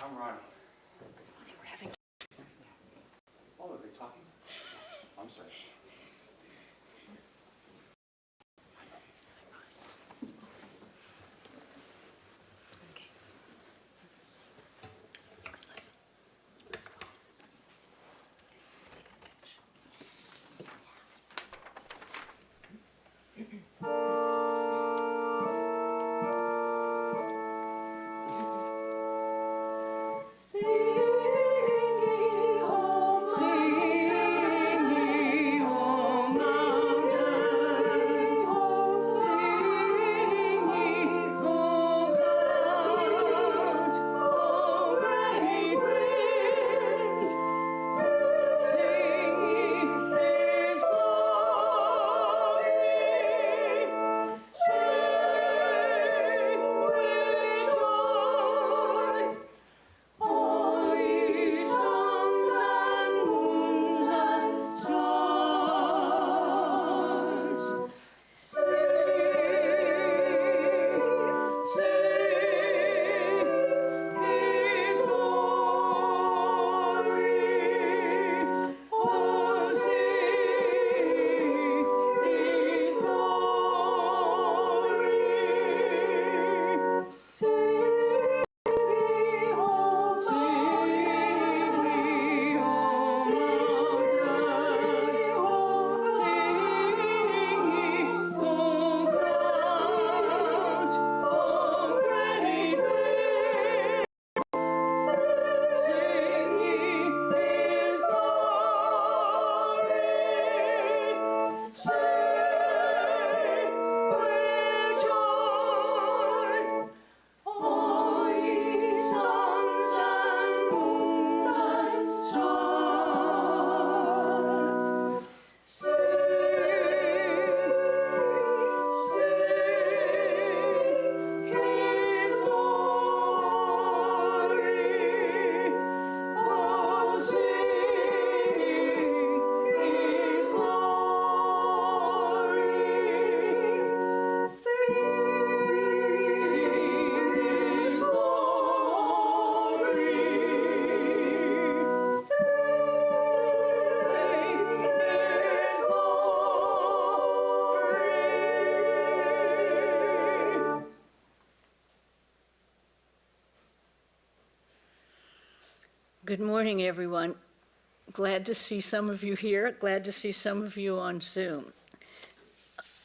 I'm Ronnie. We're having... Oh, are they talking? I'm sorry. Good morning, everyone. Glad to see some of you here. Glad to see some of you on Zoom.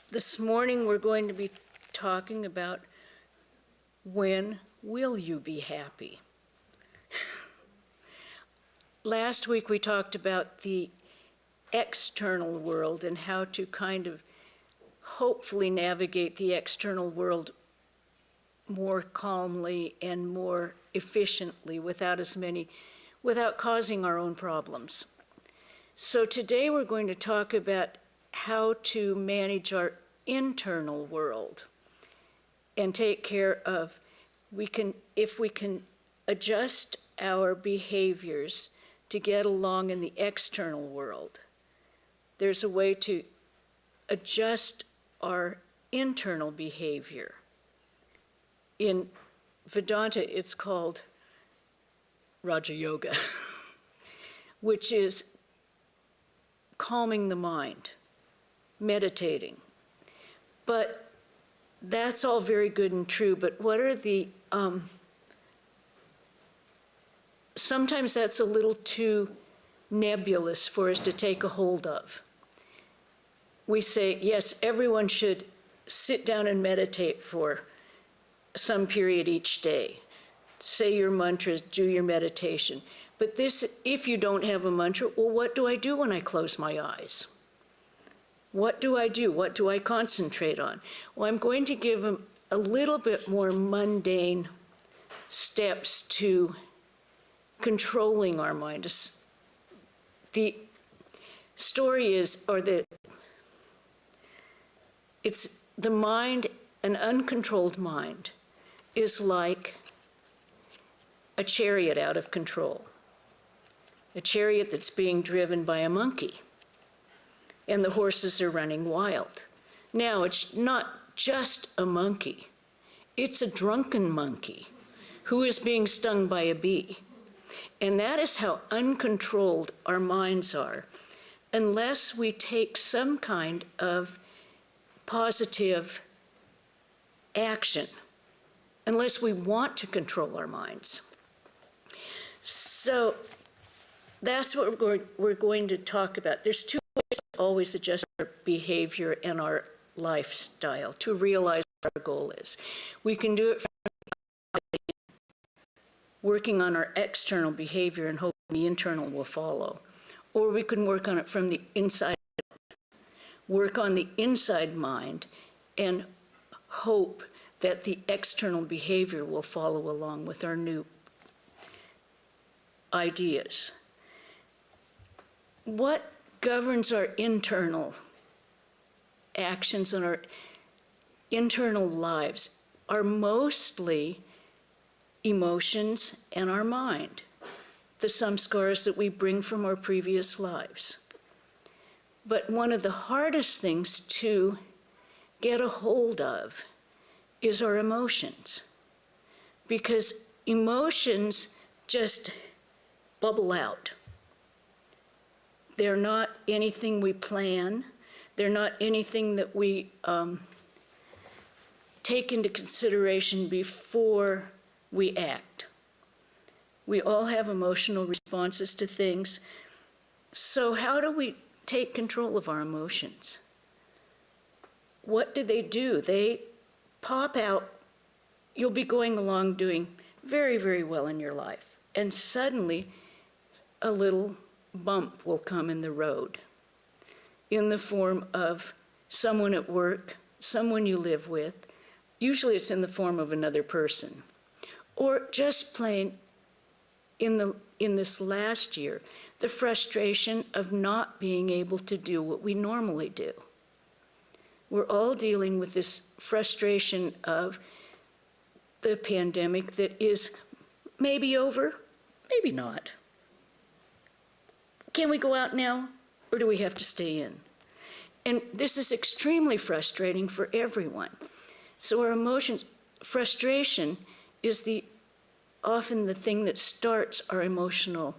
This morning we're going to be talking about when will you be happy? Last week we talked about the external world and how to kind of hopefully navigate the external world more calmly and more efficiently without causing our own problems. So today we're going to talk about how to manage our internal world and take care of, if we can adjust our behaviors to get along in the external world. There's a way to adjust our internal behavior. In Vedanta, it's called Raja Yoga, which is calming the mind, meditating. But that's all very good and true, but what are the, sometimes that's a little too nebulous for us to take a hold of. We say, yes, everyone should sit down and meditate for some period each day. Say your mantras, do your meditation. But this, if you don't have a mantra, well, what do I do when I close my eyes? What do I do? What do I concentrate on? Well, I'm going to give a little bit more mundane steps to controlling our mind. The story is, it's the mind, an uncontrolled mind, is like a chariot out of control, a chariot that's being driven by a monkey, and the horses are running wild. Now, it's not just a monkey, it's a drunken monkey who is being stung by a bee. And that is how uncontrolled our minds are, unless we take some kind of positive action, unless we want to control our minds. So that's what we're going to talk about. There's two ways to always adjust our behavior and our lifestyle to realize what our goal is. We can do it from working on our external behavior and hoping the internal will follow. Or we can work on it from the inside out. Work on the inside mind and hope that the external behavior will follow along with our new ideas. What governs our internal actions and our internal lives are mostly emotions and our mind, the samskaras that we bring from our previous lives. But one of the hardest things to get a hold of is our emotions, because emotions just bubble out. They're not anything we plan. They're not anything that we take into consideration before we act. We all have emotional responses to things. So how do we take control of our emotions? What do? They pop out. You'll be going along doing very, very well in your life, and suddenly a little bump will come in the road in the form of someone at work, someone you live with. Usually it's in the form of another person. Or just plain in this last year, the frustration of not being able to do what we normally do. We're all dealing with this frustration of the pandemic that is maybe over, maybe not. Can we go out now, or do we have to stay in? And this is extremely frustrating for everyone. So our emotions, frustration is often the thing that starts our emotional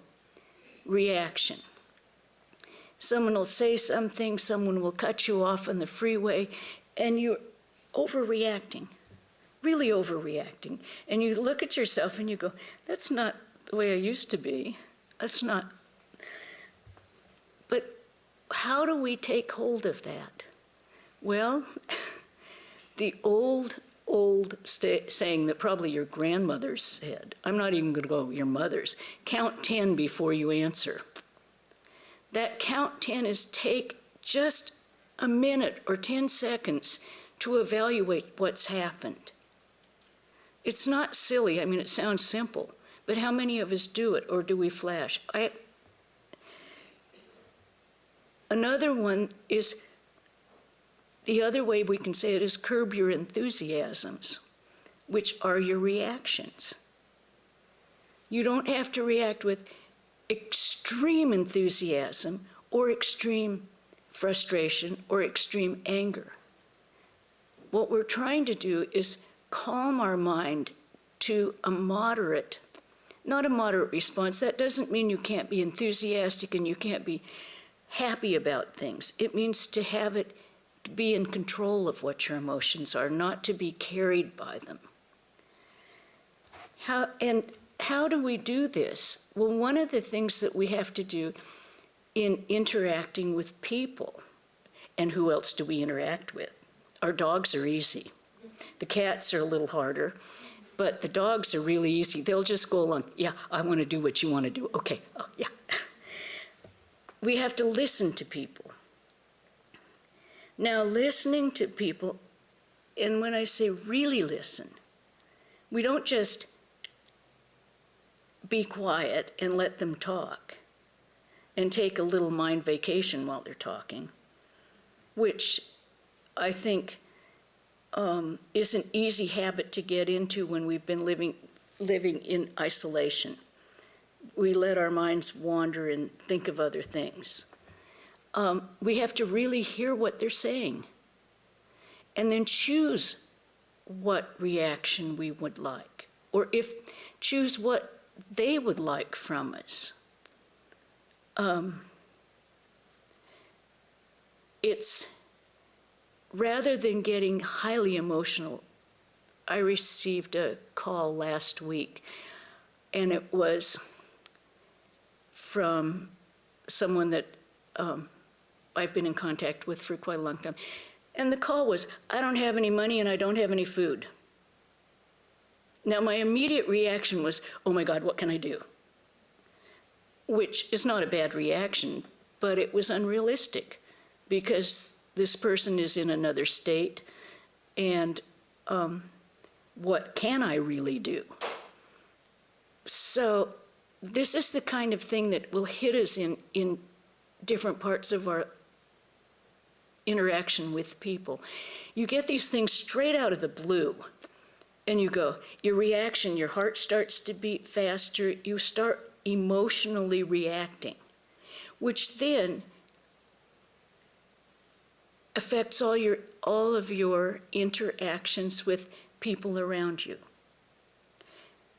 reaction. Someone will say something, someone will cut you off on the freeway, and you're overreacting, really overreacting. And you look at yourself and you go, that's not the way I used to be. That's not. But how do we take hold of that? Well, the old saying that probably your grandmother said, I'm not even going to go your mother's, count 10 before you answer. That count 10 is take just a minute or 10 seconds to evaluate what's happened. It's not silly. I mean, it sounds simple, but how many of us do it, or do we flash? Another one is, the other way we can say it is curb your enthusiasms, which are your reactions. You don't have to react with extreme enthusiasm or extreme frustration or extreme anger. What we're trying to do is calm our mind to a moderate, not a moderate response. That doesn't mean you can't be enthusiastic and you can't be happy about things. It means to have it to be in control of what your emotions are, not to be carried by them. How do we do this? Well, one of the things that we have to do in interacting with people, and who else do we interact with? Our dogs are easy. The cats are a little harder, but the dogs are really easy. They'll just go along, yeah, I want to do what you want to do. Okay, oh, yeah. We have to listen to people. Now, listening to people, and when I say really listen, we don't just be quiet and let them talk and take a little mind vacation while they're talking, which I think is an easy habit to get into when we've been living in isolation. We let our minds wander and think of other things. We have to really hear what they're saying and then choose what reaction we would like. or if choose what they would like from us. It's rather than getting highly emotional. I received a call last week, and it was from someone that I've been in contact with for quite a long time. And the call was, I don't have any money and I don't have any food. Now, my immediate reaction was, oh my God, what can I do? Which is not a bad reaction, but it was unrealistic because this person is in another state, and what can I really do? So this is the kind of thing that will hit us in different parts of our interaction with people. You get these things straight out of the blue, and you go, your reaction, your heart starts to beat faster, you start emotionally reacting, which then affects all of your interactions with people around you.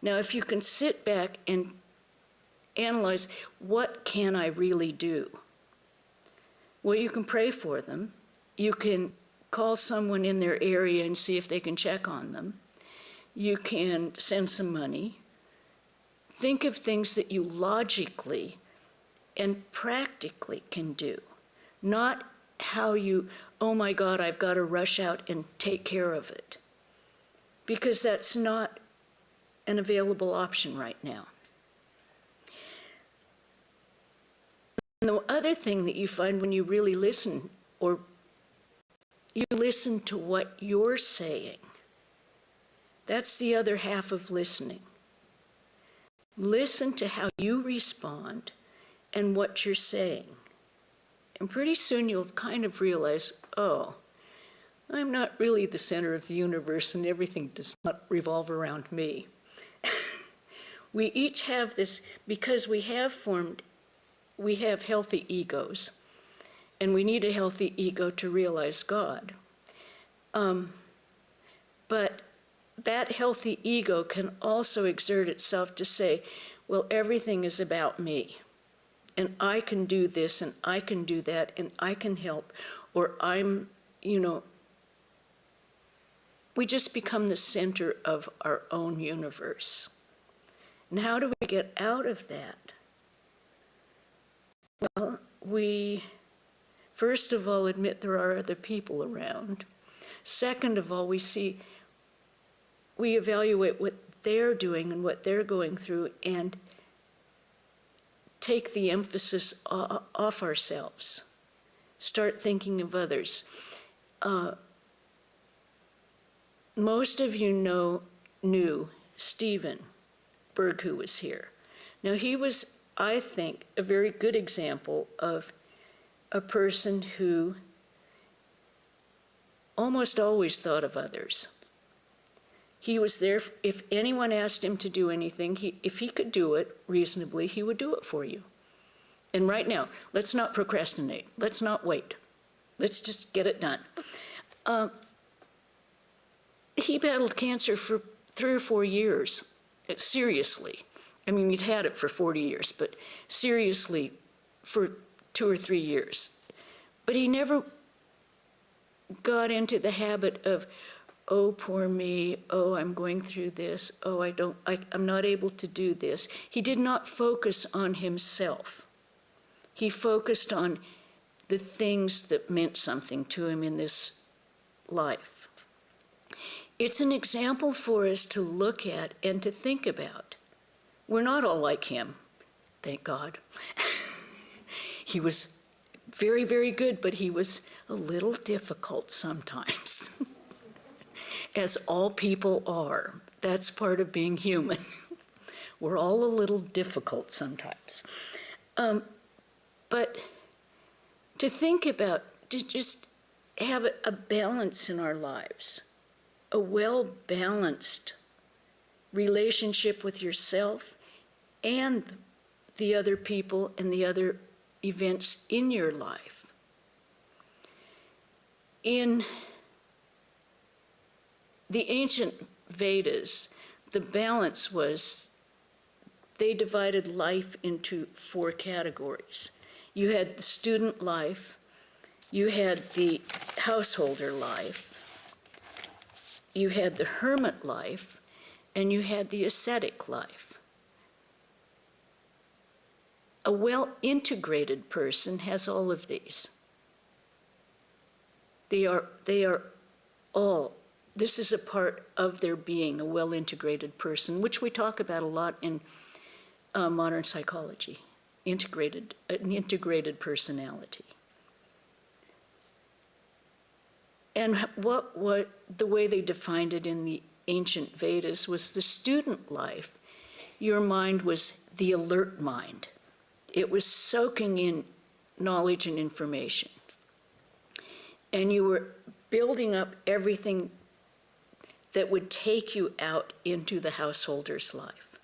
Now, if you can sit back and analyze, what can I really do? Well, you can pray for them. You can call someone in their area and see if they can check on them. You can send some money. Think of things that you logically and practically can do, not how you, oh my God, I've got to rush out and take care of it, because that's not an available option right now. And the other thing that you find when you really listen, or you listen to what you're saying, that's the other half of listening. Listen to how you respond and what you're saying. And pretty soon you'll kind of realize, oh, I'm not really the center of the universe and everything does not revolve around me. We each have this, because we have healthy egos, and we need a healthy ego to realize God. But that healthy ego can also exert itself to say, well, everything is about me, and I can do this, and I can do that, and I can help, or I'm, we just become the center of our own universe. And how do we get out of that? Well, we, first of all, admit there are other people around. Second of all, we evaluate what they're doing and what they're going through and take the emphasis off ourselves. Start thinking of others. Most of you knew Stephen Berg, who was here. Now, he was, I think, a very good example of a person who almost always thought of others. He was there, if anyone asked him to do anything, if he could do it reasonably, he would do it for you. And right now, let's not procrastinate. Let's not wait. Let's just get it done. He battled cancer for 3 or 4 years, seriously. I mean, he'd had it for 40 years, but seriously for 2 or 3 years. But he never got into the habit of, oh, poor me, oh, I'm going through this, oh, I'm not able to do this. He did not focus on himself. He focused on the things that meant something to him in this life. It's an example for us to look at and to think about. We're not all like him, thank God. He was very, very good, but he was a little difficult sometimes. As all people are. That's part of being human. We're all a little difficult sometimes. But to think about, to just have a balance in our lives, a well-balanced relationship with yourself and the other people and the other events in your life. In the ancient Vedas, the balance was they divided life into 4 categories. You had the student life, you had the householder life, you had the hermit life, and you had the ascetic life. A well-integrated person has all of these. They are all, this is a part of their being, a well-integrated person, which we talk about a lot in modern psychology, an integrated personality. And what the way they defined it in the ancient Vedas was the student life. Your mind was the alert mind. It was soaking in knowledge and information. And you were building up everything that would take you out into the householder's life.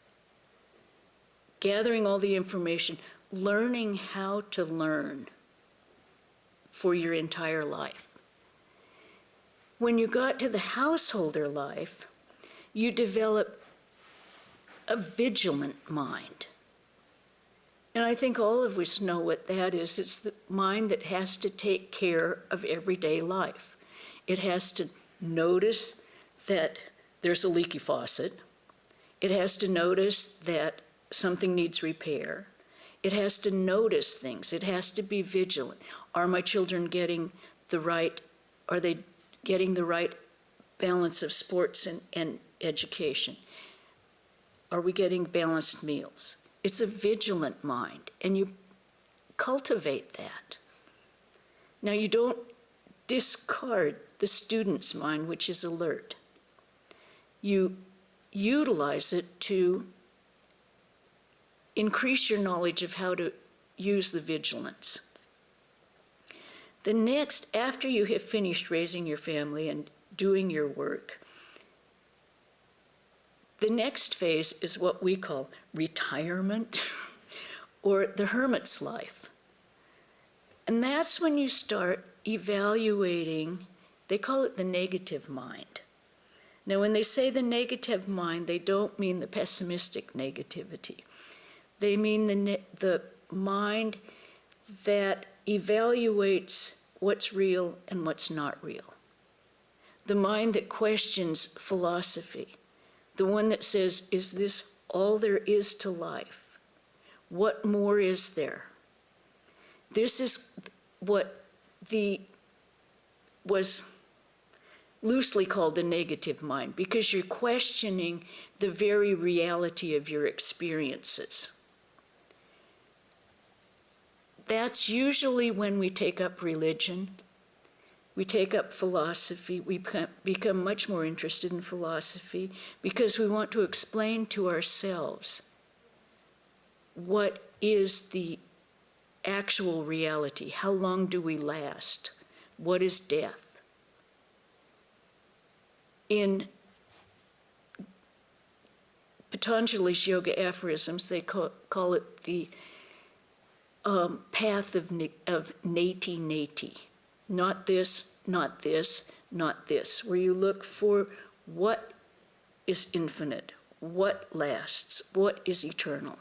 Gathering all the information, learning how to learn for your entire life. When you got to the householder life, you develop a vigilant mind. And I think all of us know what that is. It's the mind that has to take care of everyday life. It has to notice that there's a leaky faucet. It has to notice that something needs repair. It has to notice things. It has to be vigilant. Are my children getting the right, are they getting the right balance of sports and education? Are we getting balanced meals? It's a vigilant mind, and you cultivate that. Now, you don't discard the student's mind, which is alert. You utilize it to increase your knowledge of how to use the vigilance. The next, after you have finished raising your family and doing your work, the next phase is what we call retirement or the hermit's life. And that's when you start evaluating, they call it the negative mind. Now, when they say the negative mind, they don't mean the pessimistic negativity. They mean the mind that evaluates what's real and what's not real. The mind that questions philosophy. The one that says, is this all there is to life? What more is there? This is what was loosely called the negative mind, because you're questioning the very reality of your experiences. That's usually when we take up religion. We take up philosophy. We become much more interested in philosophy because we want to explain to ourselves what is the actual reality. How long do we last? What is death? In Patanjali's yoga aphorisms, they call it the path of neti neti. Not this, not this, not this, where you look for what is infinite, what lasts, what is eternal.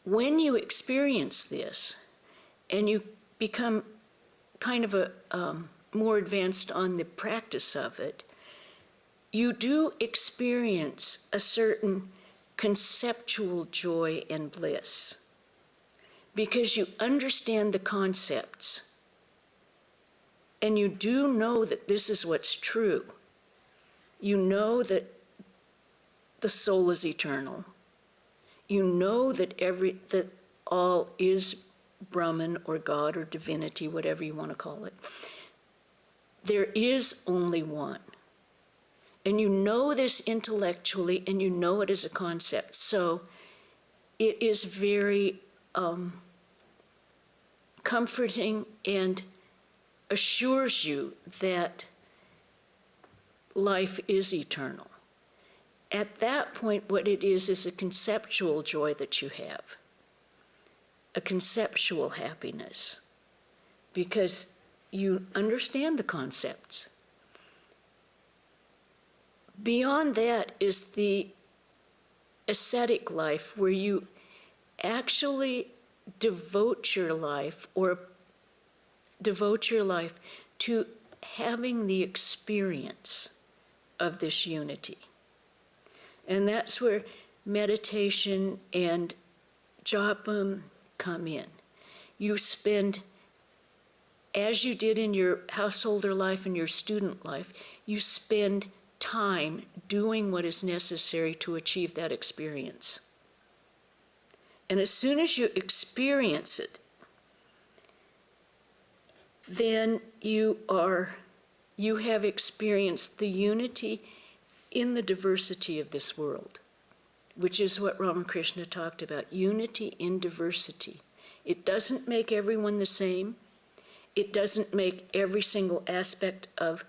When you experience this and you become kind of more advanced on the practice of it, you do experience a certain conceptual joy and bliss because you understand the concepts. And you do know that this is what's true. You know that the soul is eternal. You know that that all is Brahman or God or divinity, whatever you want to call it. There is only one. And you know this intellectually, and you know it as a concept. So it is very comforting and assures you that life is eternal. At that point, what it is a conceptual joy that you have, a conceptual happiness, because you understand the concepts. Beyond that is the ascetic life, where you actually devote your life to having the experience of this unity. And that's where meditation and japa come in. You spend, as you did in your householder life and your student life, you spend time doing what is necessary to achieve that experience. And as soon as you experience it, then you have experienced the unity in the diversity of this world, which is what Ramakrishna talked about, unity in diversity. It doesn't make everyone the same. It doesn't make every single aspect of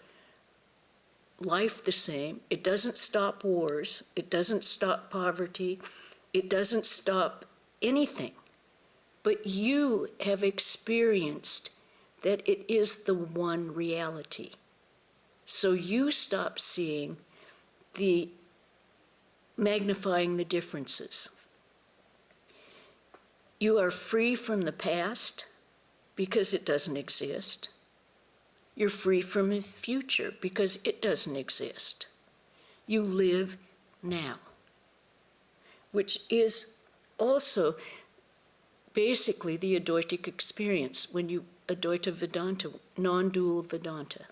life the same. It doesn't stop wars. It doesn't stop poverty. It doesn't stop anything. But you have experienced that it is the one reality. So you stop seeing magnifying the differences. You are free from the past because it doesn't exist. You're free from the future because it doesn't exist. You live now, which is also basically the Advaitic experience, Advaita Vedanta, non-dual Vedanta.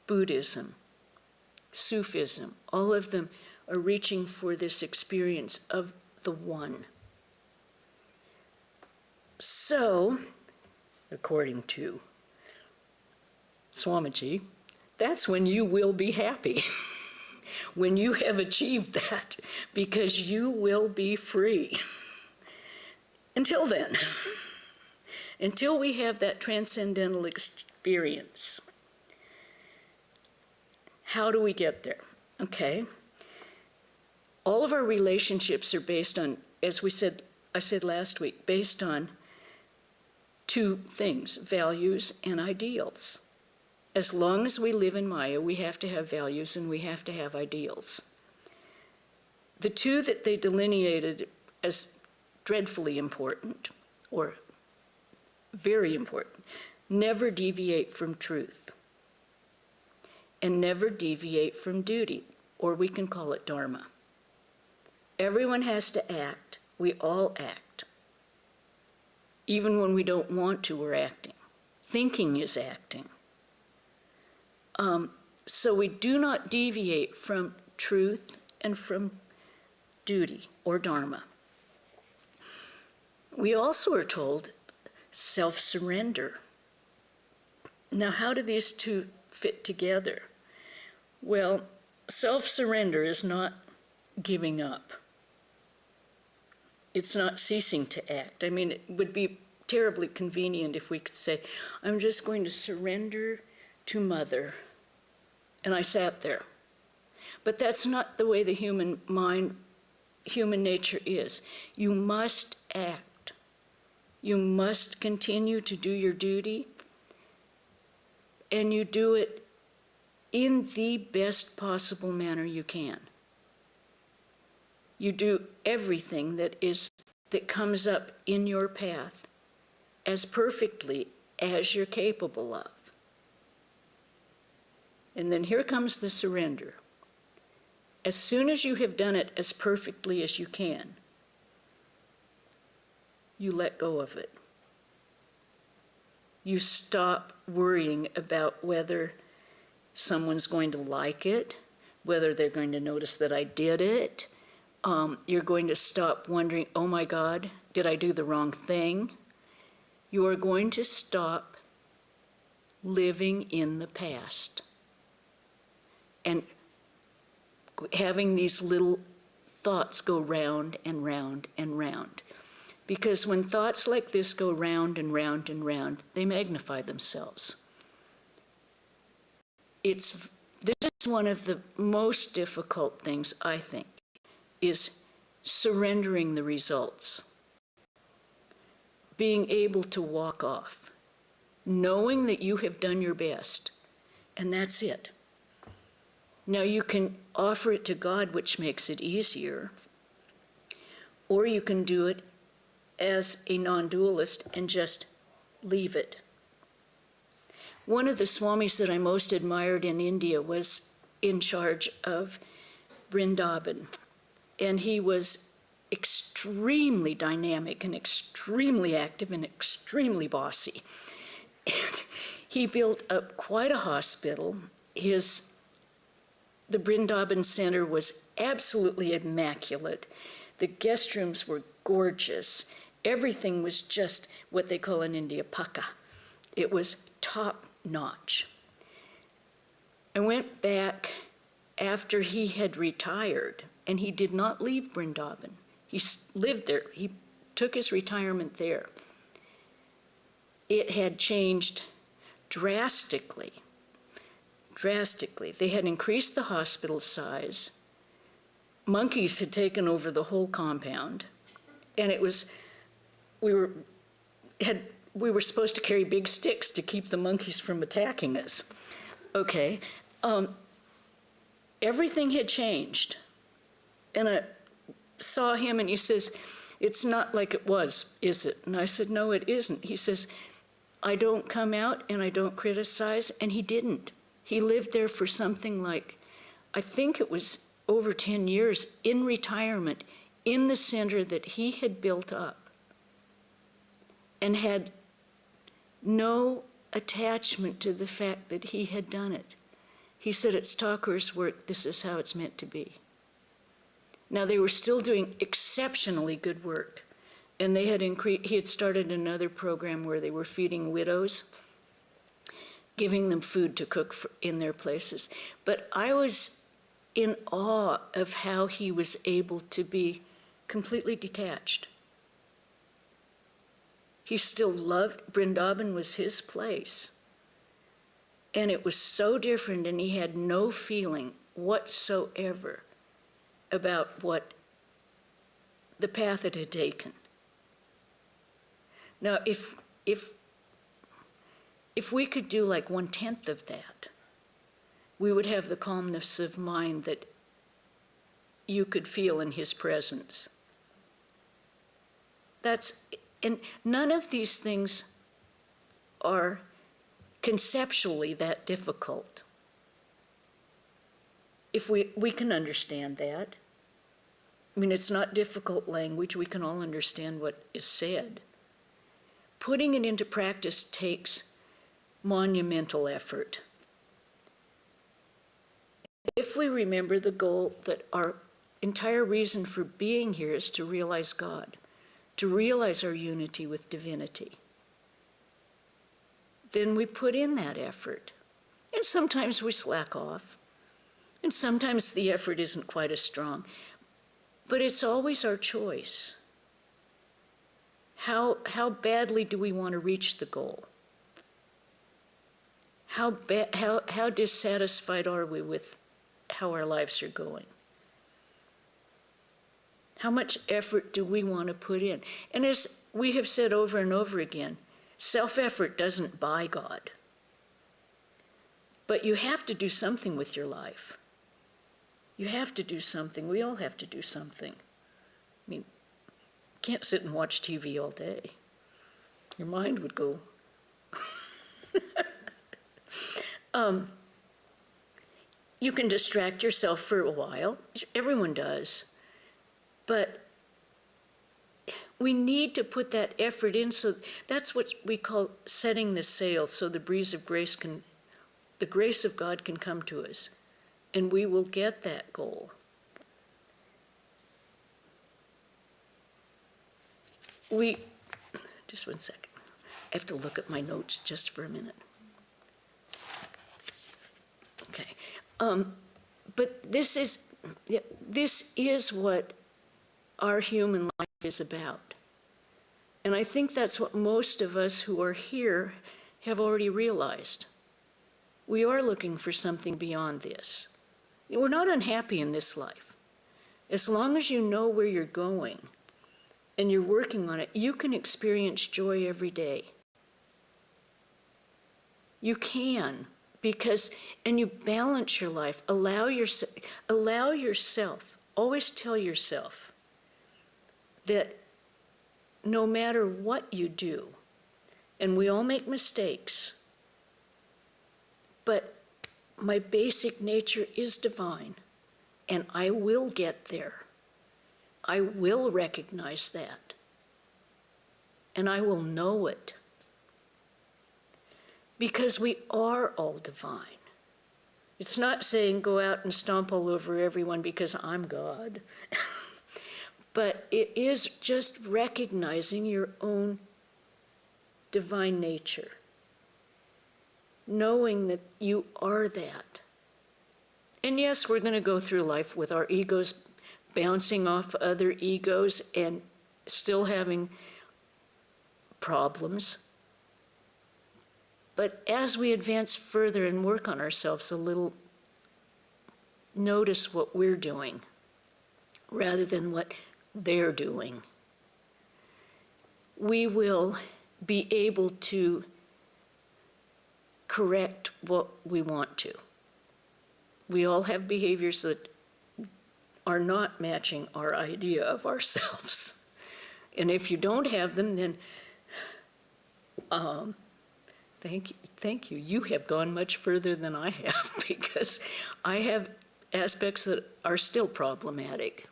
Buddhism, Sufism, all of them are reaching for this experience of the one. So, according to Swamiji, that's when you will be happy, when you have achieved that, because you will be free. Until then, until we have that transcendental experience, how do we get there? Okay. All of our relationships are based on, as I said last week, based on two things, values and ideals. As long as we live in Maya, we have to have values and we have to have ideals. The two that they delineated as dreadfully important, or very important, never deviate from truth and never deviate from duty, or we can call it dharma. Everyone has to act. We all act. Even when we don't want to, we're acting. Thinking is acting. So we do not deviate from truth and from duty or dharma. We also are told self-surrender. Now, how do these two fit together? Well, self-surrender is not giving up. It's not ceasing to act. I mean, it would be terribly convenient if we could say, I'm just going to surrender to Mother. And I sat there. But that's not the way the human mind, human nature is. You must act. You must continue to do your duty, and you do it in the best possible manner you can. You do everything that comes up in your path as perfectly as you're capable of. And then here comes the surrender. As soon as you have done it as perfectly as you can, you let go of it. You stop worrying about whether someone's going to like it, whether they're going to notice that I did it. You're going to stop wondering, oh my God, did I do the wrong thing? You are going to stop living in the past and having these little thoughts go round and round and round. Because when thoughts like this go round and round and round, they magnify themselves. This is one of the most difficult things, I think, is surrendering the results. Being able to walk off, knowing that you have done your best, and that's it. Now you can offer it to God, which makes it easier, or you can do it as a non-dualist and just leave it. One of the swamis that I most admired in India was in charge of Vrindavan, and he was extremely dynamic and extremely active and extremely bossy. And he built up quite a hospital. The Vrindavan Center was absolutely immaculate. The guest rooms were gorgeous. Everything was just what they call in India paka. It was top notch. I went back after he had retired, and he did not leave Vrindavan. He lived there. He took his retirement there. It had changed drastically. Drastically. They had increased the hospital size. Monkeys had taken over the whole compound, and it was, we were supposed to carry big sticks to keep the monkeys from attacking us. Okay, everything had changed, and I saw him, and he says, "It's not like it was, is it?" And I said, "No, it isn't." He says, "I don't come out and I don't criticize," and he didn't. He lived there for something like, I think it was over 10 years in retirement in the center that he had built up and had no attachment to the fact that he had done it. He said, "It's Thakur's work, this is how it's meant to be." Now they were still doing exceptionally good work, and he had started another program where they were feeding widows, giving them food to cook in their places. But I was in awe of how he was able to be completely detached. He still loved, Vrindavan was his place. And it was so different, and he had no feeling whatsoever about what the path it had taken. Now, if we could do like 1/10 of that, we would have the calmness of mind that you could feel in his presence. And none of these things are conceptually that difficult. If we can understand that. I mean, it's not difficult language. We can all understand what is said. Putting it into practice takes monumental effort. If we remember the goal that our entire reason for being here is to realize God, to realize our unity with divinity, then we put in that effort. And sometimes we slack off, and sometimes the effort isn't quite as strong, but it's always our choice. How badly do we want to reach the goal? How dissatisfied are we with how our lives are going? How much effort do we want to put in? And as we have said over and over again, self-effort doesn't buy God. But you have to do something with your life. You have to do something. We all have to do something. I mean, you can't sit and watch TV all day. Your mind would go. You can distract yourself for a while. Everyone does. But we need to put that effort in, so that's what we call setting the sail, so the breeze of grace the grace of God can come to us, and we will get that goal. Just one second. I have to look at my notes just for a minute. Okay. But this is what our human life is about. And I think that's what most of us who are here have already realized. We are looking for something beyond this. We're not unhappy in this life. As long as you know where you're going and you're working on it, you can experience joy every day. You can. Because, and you balance your life, allow yourself, always tell yourself that no matter what you do, and we all make mistakes, but my basic nature is divine, and I will get there. I will recognize that, and I will know it. Because we are all divine. It's not saying go out and stomp all over everyone because I'm God. But it is just recognizing your own divine nature. Knowing that you are that. And yes, we're going to go through life with our egos bouncing off other egos and still having problems. But as we advance further and work on ourselves a little, notice what we're doing rather than what they're doing. We will be able to correct what we want to. We all have behaviors that are not matching our idea of ourselves. And if you don't have them, then Thank you. You have gone much further than I have, because I have aspects that are still problematic.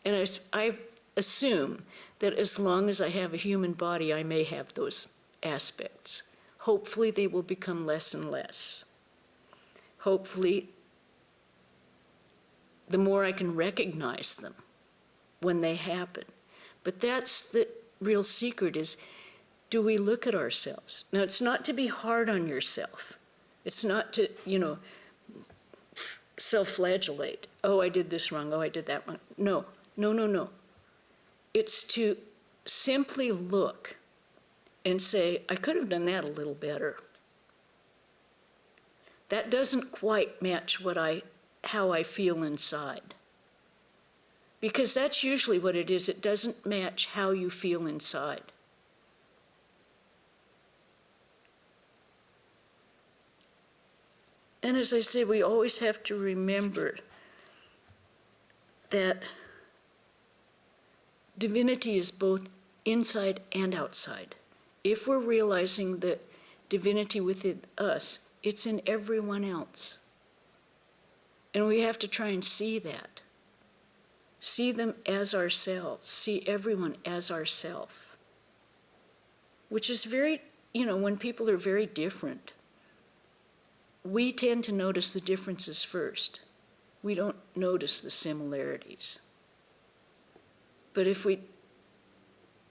And I assume that as long as I have a human body, I may have those aspects. Hopefully they will become less and less. Hopefully, the more I can recognize them when they happen. But that's the real secret is, do we look at ourselves? Now, it's not to be hard on yourself. It's not to, self-flagellate. Oh, I did this wrong. Oh, I did that wrong. No. It's to simply look and say, I could have done that a little better. That doesn't quite match how I feel inside. Because that's usually what it is. It doesn't match how you feel inside. And as I say, we always have to remember that divinity is both inside and outside. If we're realizing that divinity within us, it's in everyone else. And we have to try and see that. See them as ourselves. See everyone as ourself. Which is very, when people are very different, we tend to notice the differences first. We don't notice the similarities. But if we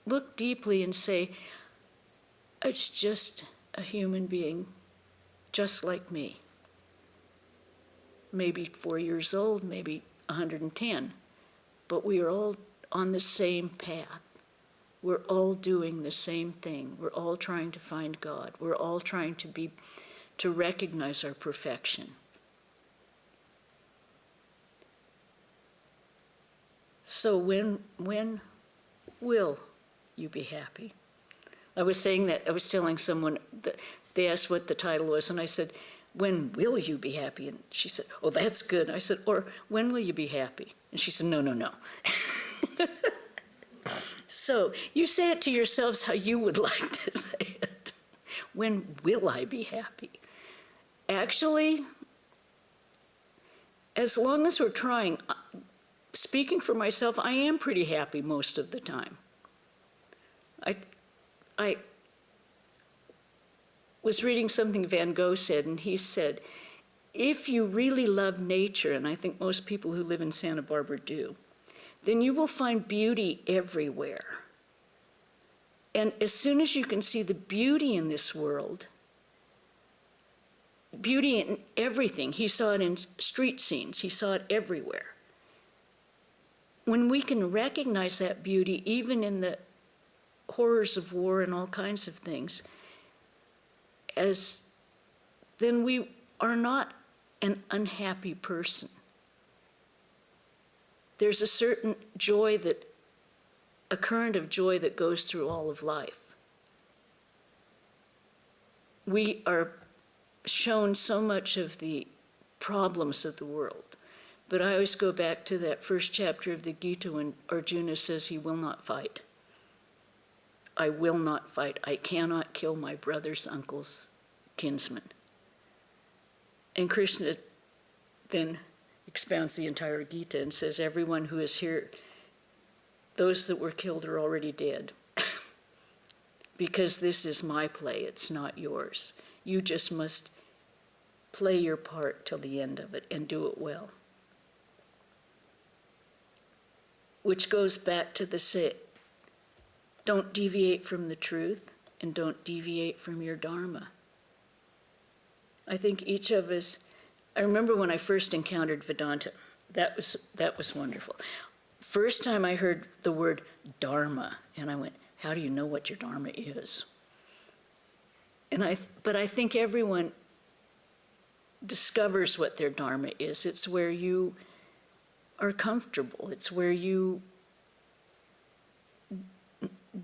look deeply and say, it's just a human being, just like me. Maybe 4 years old, maybe 110, but we are all on the same path. We're all doing the same thing. We're all trying to find God. We're all trying to recognize our perfection. So when will you be happy? I was telling someone that they asked what the title was, and I said, when will you be happy? And she said, oh, that's good. I said, or when will you be happy? And she said, no. So you say it to yourselves how you would like to say it. When will I be happy? Actually, as long as we're trying, speaking for myself, I am pretty happy most of the time. I was reading something Van Gogh said, and he said, if you really love nature, and I think most people who live in Santa Barbara do, then you will find beauty everywhere. And as soon as you can see the beauty in this world, beauty in everything, he saw it in street scenes, he saw it everywhere. When we can recognize that beauty, even in the horrors of war and all kinds of things, then we are not an unhappy person. There's a certain joy, a current of joy that goes through all of life. We are shown so much of the problems of the world. But I always go back to that first chapter of the Gita when Arjuna says he will not fight. I will not fight. I cannot kill my brother's uncle's kinsman. And Krishna then expounds the entire Gita and says, everyone who is here, those that were killed are already dead. Because this is my play, it's not yours. You just must play your part till the end of it and do it well. Which goes back to the say, don't deviate from the truth and don't deviate from your dharma. I think each of us, I remember when I first encountered Vedanta, that was wonderful. First time I heard the word dharma, and I went, how do you know what your dharma is? But I think everyone discovers what their dharma is. It's where you are comfortable. It's where you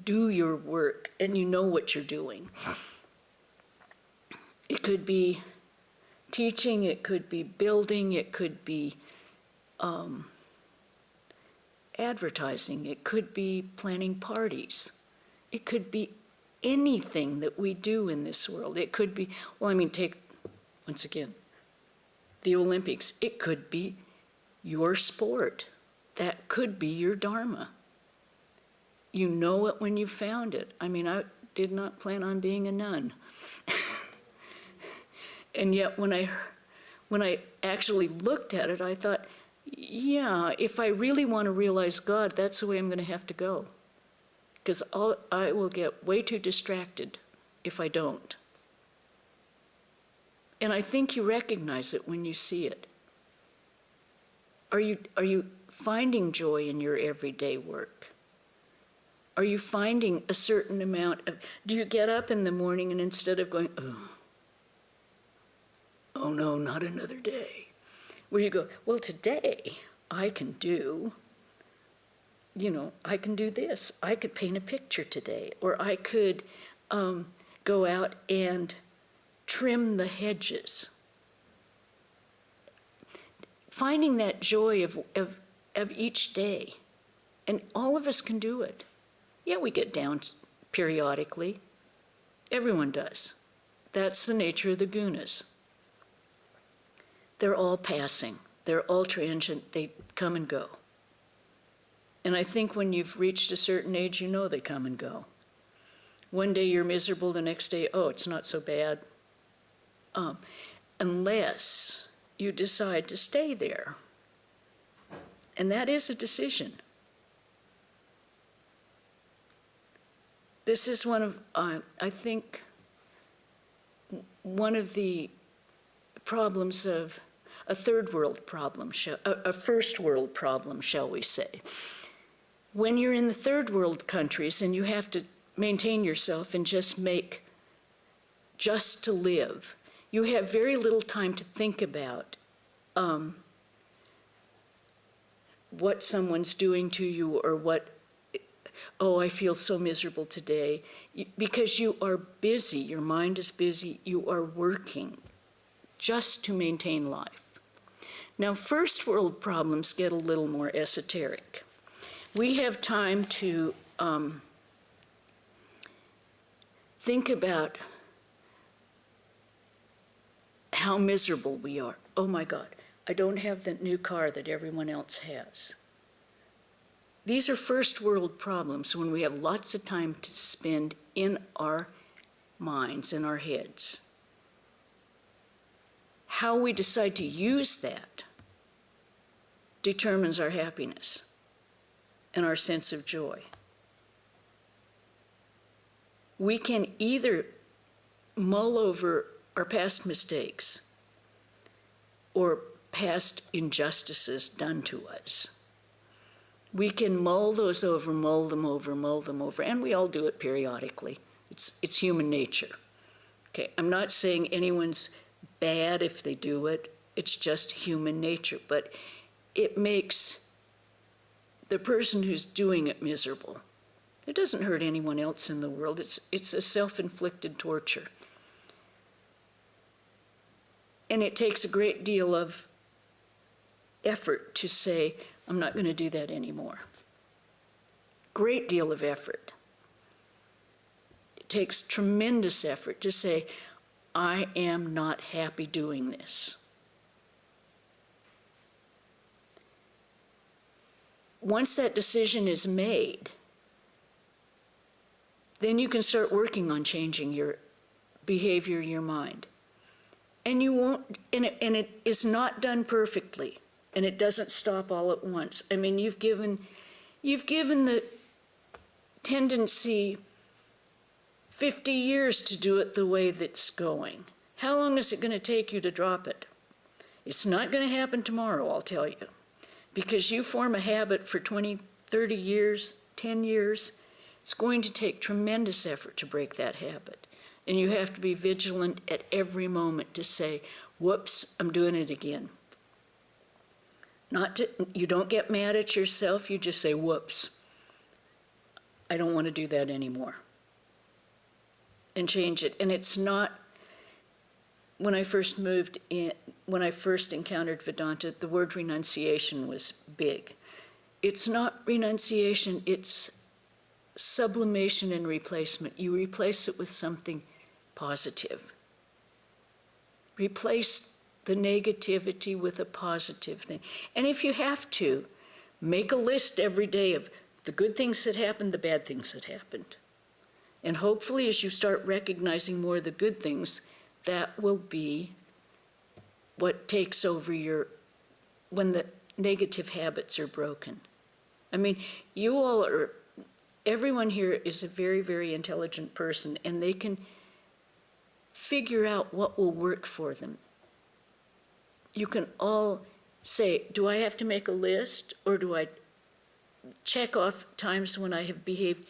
do your work and you know what you're doing. It could be teaching, it could be building, it could be advertising, it could be planning parties. It could be anything that we do in this world. It could be, well, I mean, take, once again, the Olympics. It could be your sport. That could be your dharma. You know it when you found it. I mean, I did not plan on being a nun. And yet when I actually looked at it, I thought, yeah, if I really want to realize God, that's the way I'm going to have to go. Because I will get way too distracted if I don't. And I think you recognize it when you see it. Are you finding joy in your everyday work? Are you finding a certain amount of, do you get up in the morning and instead of going, oh no, not another day, where you go, well, today I can do, I can do this. I could paint a picture today, or I could go out and trim the hedges. Finding that joy of each day. And all of us can do it. Yeah, we get down periodically. Everyone does. That's the nature of the gunas. They're all passing. They're all transient. They come and go. And I think when you've reached a certain age, you know they come and go. One day you're miserable, the next day, oh, it's not so bad. Unless you decide to stay there. And that is a decision. This is one of, I think, one of the problems of a third world problem, a first world problem, shall we say. When you're in the third world countries and you have to maintain yourself and just to live, you have very little time to think about what someone's doing to you or what, oh, I feel so miserable today. Because you are busy, your mind is busy, you are working just to maintain life. Now, first world problems get a little more esoteric. We have time to think about how miserable we are. Oh my God, I don't have the new car that everyone else has. These are first world problems when we have lots of time to spend in our minds, in our heads. How we decide to use that determines our happiness and our sense of joy. We can either mull over our past mistakes or past injustices done to us. We can mull those over, mull them over, and we all do it periodically. It's human nature. Okay, I'm not saying anyone's bad if they do it. It's just human nature, but it makes the person who's doing it miserable. It doesn't hurt anyone else in the world. It's a self-inflicted torture. And it takes a great deal of effort to say, I'm not going to do that anymore. Great deal of effort. It takes tremendous effort to say, I am not happy doing this. Once that decision is made, then you can start working on changing your behavior, your mind. And you won't, and it is not done perfectly, and it doesn't stop all at once. I mean, you've given the tendency 50 years to do it the way that's going. How long is it going to take you to drop it? It's not going to happen tomorrow, I'll tell you. Because you form a habit for 20, 30 years, 10 years, it's going to take tremendous effort to break that habit. And you have to be vigilant at every moment to say, whoops, I'm doing it again. You don't get mad at yourself, you just say, whoops, I don't want to do that anymore. And change it. And it's not, when I first encountered Vedanta, the word renunciation was big. It's not renunciation, it's sublimation and replacement. You replace it with something positive. Replace the negativity with a positive thing. And if you have to, make a list every day of the good things that happened, the bad things that happened. And hopefully as you start recognizing more of the good things, that will be what takes over when the negative habits are broken. I mean, everyone here is a very, very intelligent person, and they can figure out what will work for them. You can all say, do I have to make a list, or do I check off times when I have behaved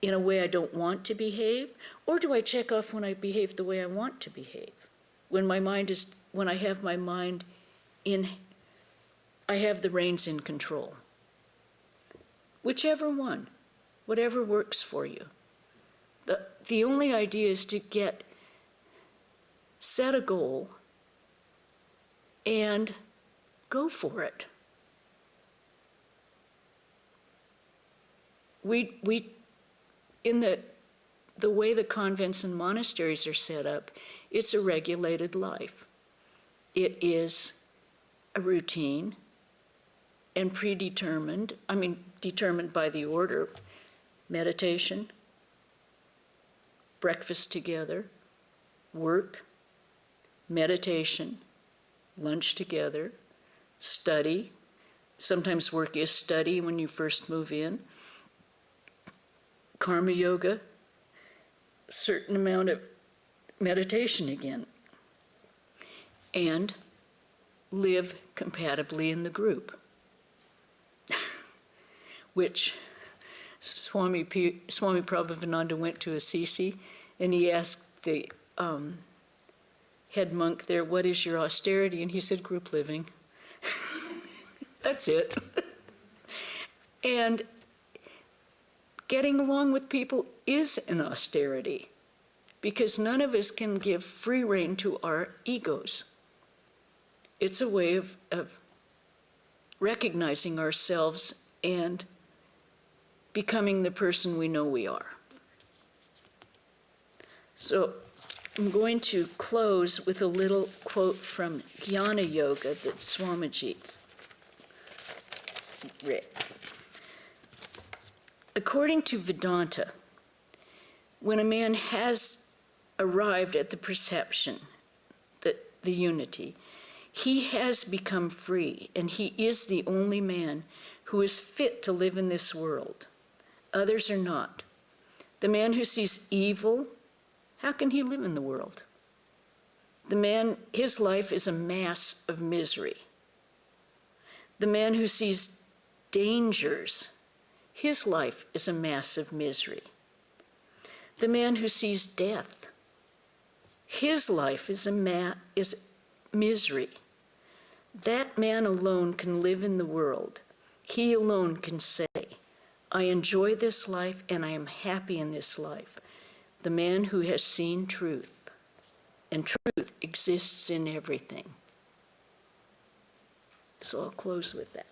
in a way I don't want to behave, or do I check off when I behave the way I want to behave? When I have my mind I have the reins in control. Whichever one, whatever works for you. The only idea is to set a goal and go for it. In the way the convents and monasteries are set up, it's a regulated life. It is a routine and predetermined, determined by the order: meditation, breakfast together, work, meditation, lunch together, study. Sometimes work is study when you first move in. Karma yoga, certain amount of meditation again, and live compatibly in the group. Which Swami Prabhavananda went to Assisi, and he asked the head monk there, what is your austerity? And he said, group living. That's it. And getting along with people is an austerity, because none of us can give free rein to our egos. It's a way of recognizing ourselves and becoming the person we know we are. So I'm going to close with a little quote from Jnana Yoga that Swamiji read. According to Vedanta, when a man has arrived at the perception, that the unity, he has become free, and he is the only man who is fit to live in this world. Others are not. The man who sees evil, how can he live in the world? His life is a mass of misery. The man who sees dangers, his life is a mass of misery. The man who sees death, his life is misery. That man alone can live in the world. He alone can say, I enjoy this life and I am happy in this life. The man who has seen truth. and truth exists in everything. So I'll close with that.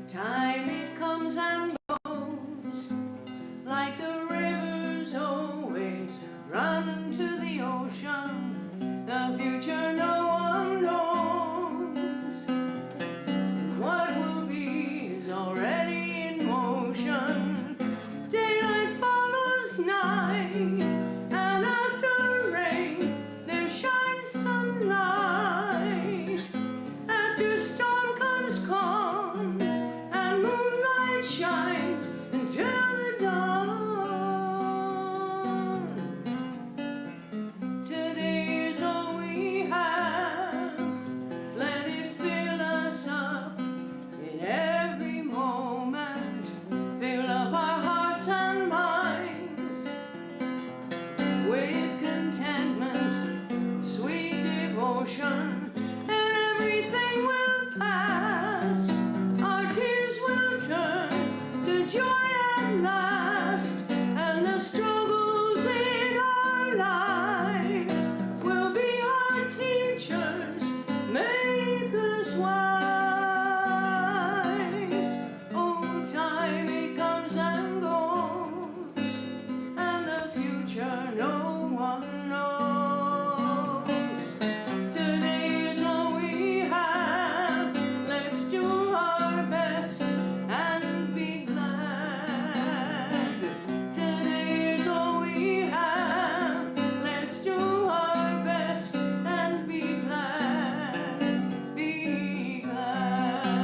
Time it comes and goes, like the rivers always run to the ocean. The future no one knows, and what will be is already in motion. Daylight follows night, and after rain there shines sunlight. After storm comes calm, and moonlight shines until the dawn. Today is all we have. Let it fill us up in every moment. Fill up our hearts and minds with contentment, sweet devotion, and everything will pass. Our tears will turn to joy at last, and the struggles in our lives will be our teachers, make us wise. Oh, time it comes and goes, and the future no one knows. Today is all we have. Let's do our best and be glad. Today is all we have. Let's do our best and be glad. Be glad.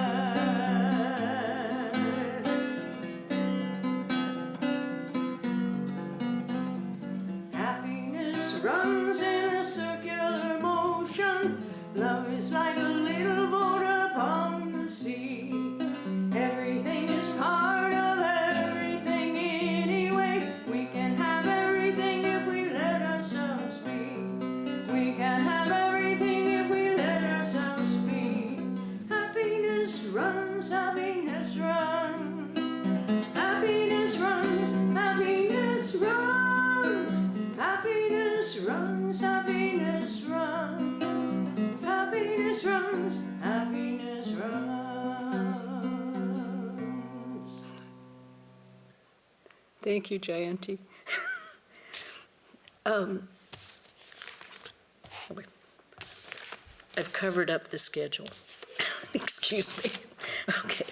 Happiness runs in a circular motion. Love is like a little boat upon the sea. Everything is part of everything anyway. We can have everything if we let ourselves be. We can have everything if we let ourselves be. Happiness runs, happiness runs. Happiness runs, happiness runs. Happiness runs, happiness runs. Happiness runs, happiness runs. Thank you, Jayanti. Wait. I've covered up the schedule. Excuse me. Okay.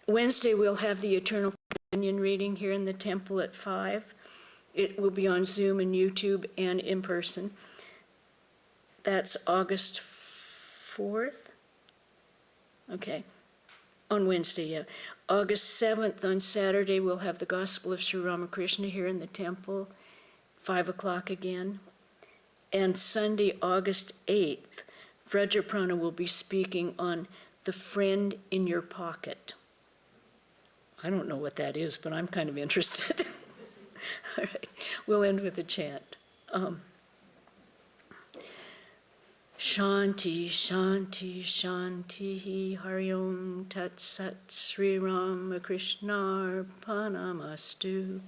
Wednesday, we'll have the Eternal Companion reading here in the temple at 5. It will be on Zoom and YouTube and in person. That's August 4th? Okay. On Wednesday, yeah. August 7th, on Saturday, we'll have the Gospel of Sri Ramakrishna here in the temple, 5 o'clock again. And Sunday, August 8th, Pravrajika will be speaking on the friend in your pocket. I don't know what that is, but I'm kind of interested. All right, we'll end with a chant. Shanti, Shanti, Shanti, Hari Om Tat Sat Sri Ramakrishna Arpanamastu.